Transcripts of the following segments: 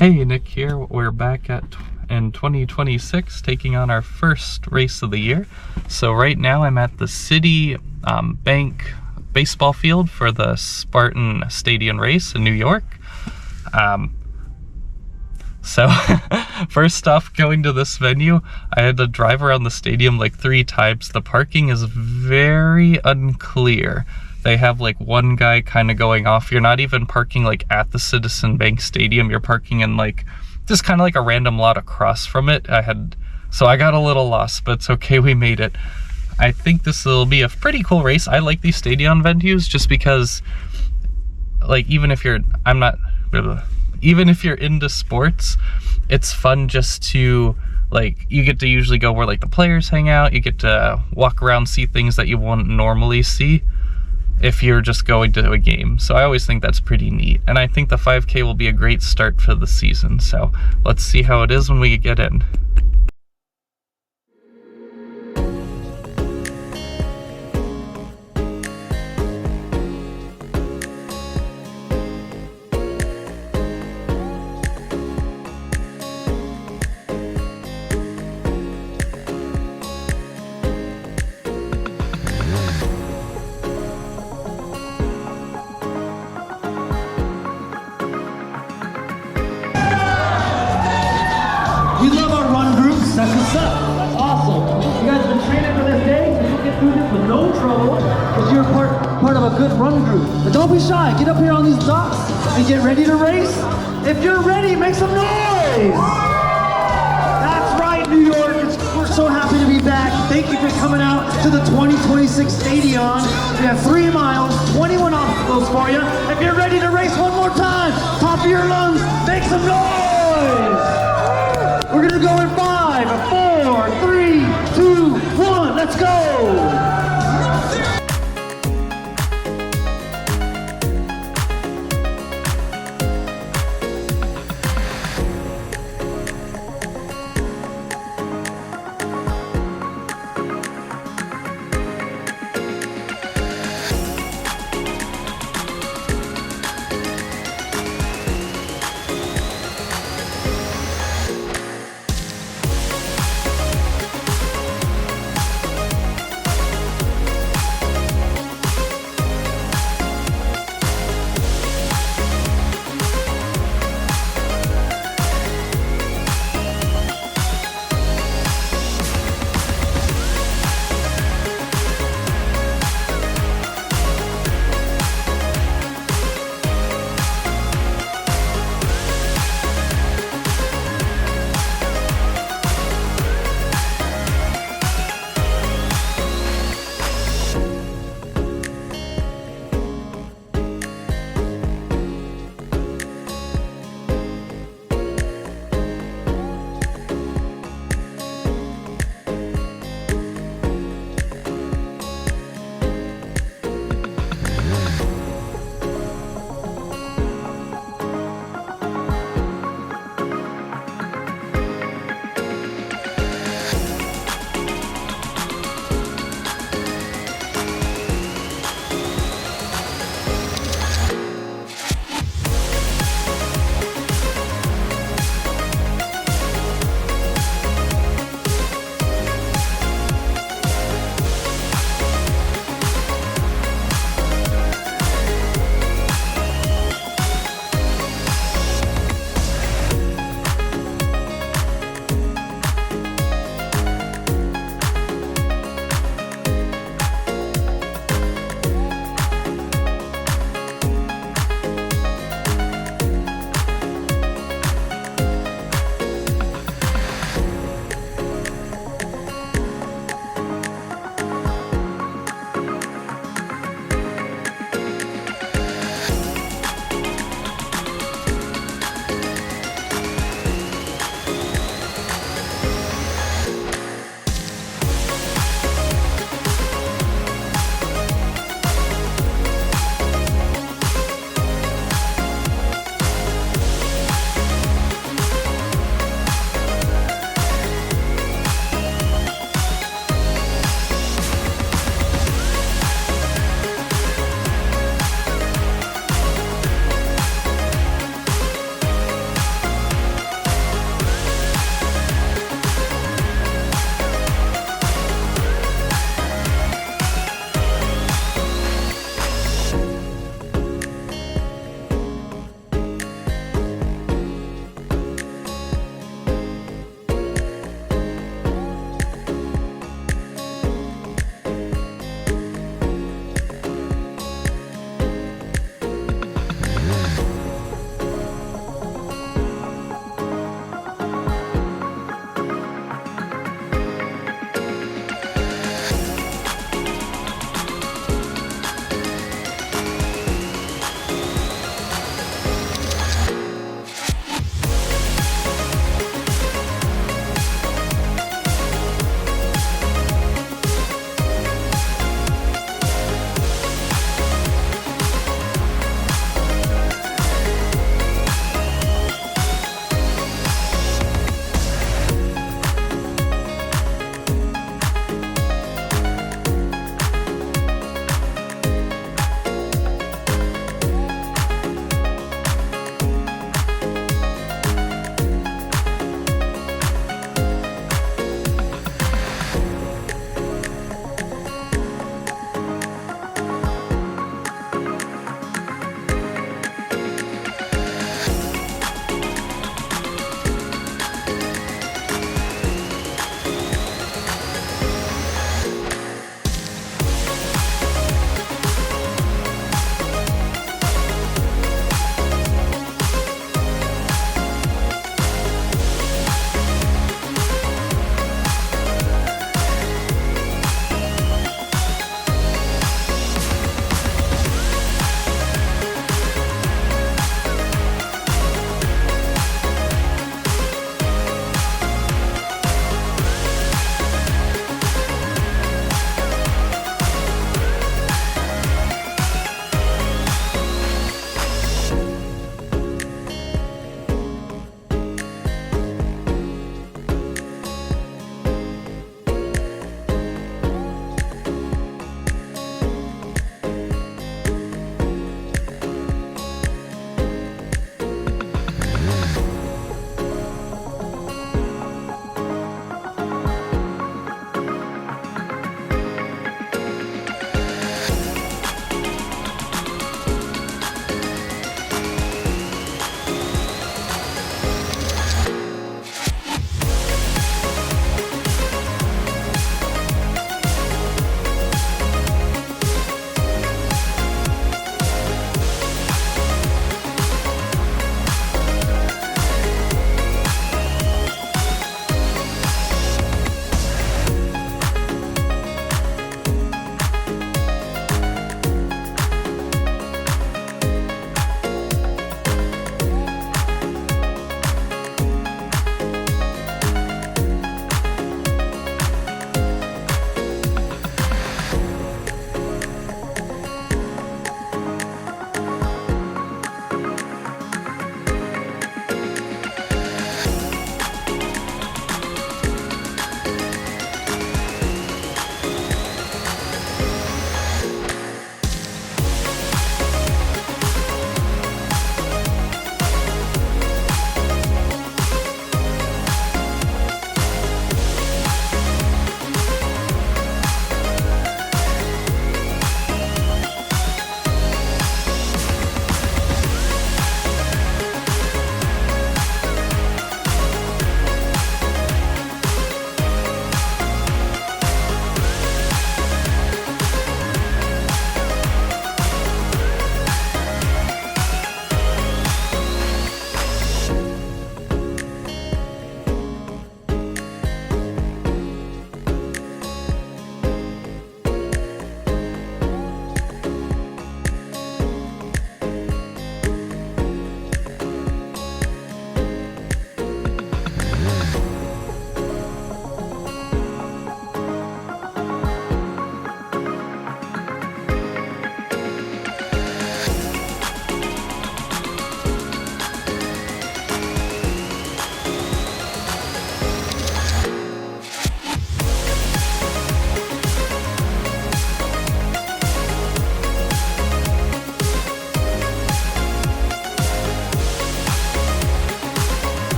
Hey, Nick here. We're back in 2026 taking on our first race of the year. So right now I'm at the Citi Bank baseball field for the Spartan Stadion race in New York. So first off, going to this venue, I had to drive around the stadium like 3 times. The parking is very unclear. They have like one guy kind of going off. You're not even parking like at the Citizen Bank Stadium. You're parking in like just kind of like a random lot across from it. So I got a little lost, but it's okay, we made it. I think this will be a pretty cool race. I like these stadium venues just because, like, even if you're into sports, it's fun just to, like, you get to usually go where like the players hang out. You get to walk around, see things that you wouldn't normally see if you're just going to a game. So I always think that's pretty neat. And I think the 5K will be a great start for the season. So let's see how it is when we get in. We love our run groups, that's what's up. That's awesome. You guys have been training for this day, so you'll get through this with no trouble because you're part of a good run group. But don't be shy, get up here on these docks and get ready to race. If you're ready, make some noise! That's right, New York, we're so happy to be back. Thank you for coming out to the 2026 Stadion. We have 3 miles, 21 obstacles for you. If you're ready to race one more time, top of your lungs, make some noise! We're gonna go in 5, 4, 3, 2, 1, let's go!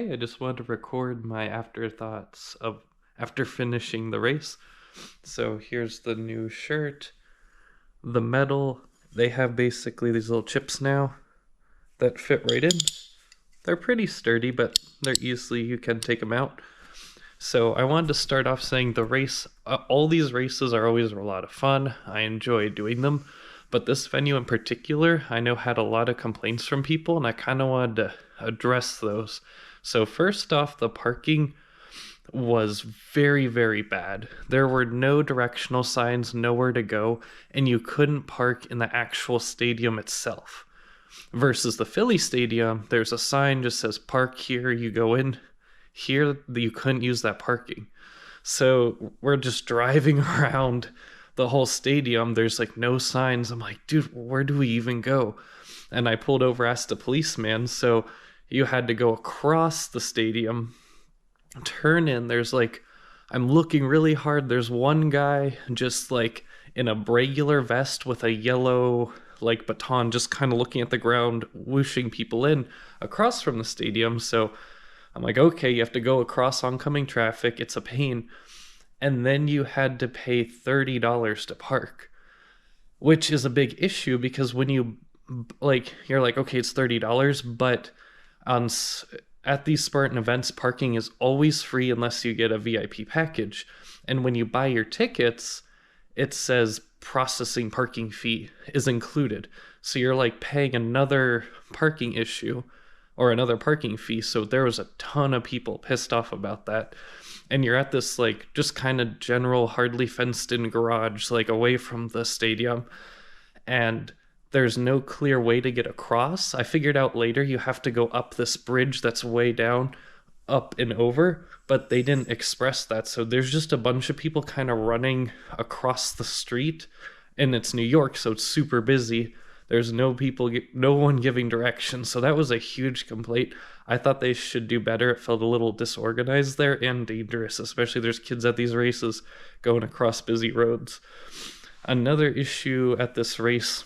hey, I just wanted to record my afterthoughts of after finishing the race. So here's the new shirt, the medal. They have basically these little chips now that fit right in. They're pretty sturdy, but they're easily, you can take them out. So I wanted to start off saying the race, all these races are always a lot of fun. I enjoy doing them. But this venue in particular, I know had a lot of complaints from people, and I kind of wanted to address those. So first off, the parking was very, very bad. There were no directional signs, nowhere to go, and you couldn't park in the actual stadium itself. Versus the Philly Stadium, there's a sign just says park here, you go in. Here, you couldn't use that parking. So we're just driving around the whole stadium. There's like no signs. I'm like, dude, where do we even go? And I pulled over, asked a policeman. So you had to go across the stadium, turn in. There's like, I'm looking really hard. There's one guy just like in a regular vest with a yellow like baton, just kind of looking at the ground, whooshing people in across from the stadium. So I'm like, okay, you have to go across oncoming traffic. It's a pain. And then you had to pay $30 to park, which is a big issue because when you like, you're like, okay, it's $30, but at these Spartan events, parking is always free unless you get a VIP package. And when you buy your tickets, it says processing parking fee is included. So you're like paying another parking issue or another parking fee. So there was a ton of people pissed off about that. And you're at this like just kind of general, hardly fenced in garage, like away from the stadium. And there's no clear way to get across. I figured out later you have to go up this bridge that's way down, up and over, but they didn't express that. So there's just a bunch of people kind of running across the street, and it's New York, so it's super busy. There's no one giving directions. So that was a huge complaint. I thought they should do better. It felt a little disorganized there and dangerous, especially there's kids at these races going across busy roads. Another issue at this race,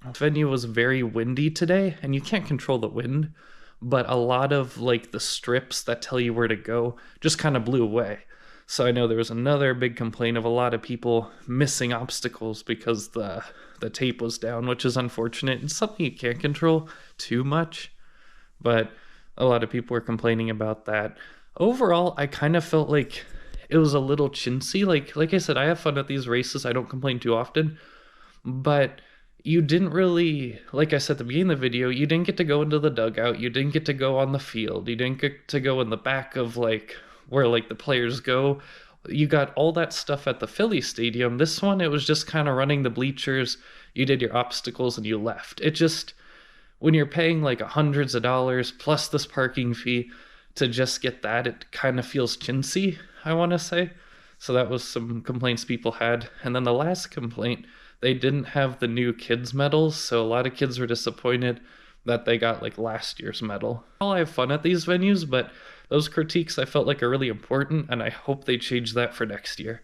the venue was very windy today, and you can't control the wind, but a lot of like the strips that tell you where to go just kind of blew away. So I know there was another big complaint of a lot of people missing obstacles because the tape was down, which is unfortunate. It's something you can't control too much, but a lot of people were complaining about that. Overall, I kind of felt like it was a little chintzy. Like I said, I have fun at these races. I don't complain too often, but you didn't really, like I said at the beginning of the video, you didn't get to go into the dugout. You didn't get to go on the field. You didn't get to go in the back of like where like the players go. You got all that stuff at the Philly Stadium. This one, it was just kind of running the bleachers. You did your obstacles and you left. It just, when you're paying like hundreds of dollars plus this parking fee to just get that, it kind of feels chintzy, I want to say. So that was some complaints people had. And then the last complaint, they didn't have the new kids medals. So a lot of kids were disappointed that they got like last year's medal. I have fun at these venues, but those critiques I felt like are really important, and I hope they change that for next year.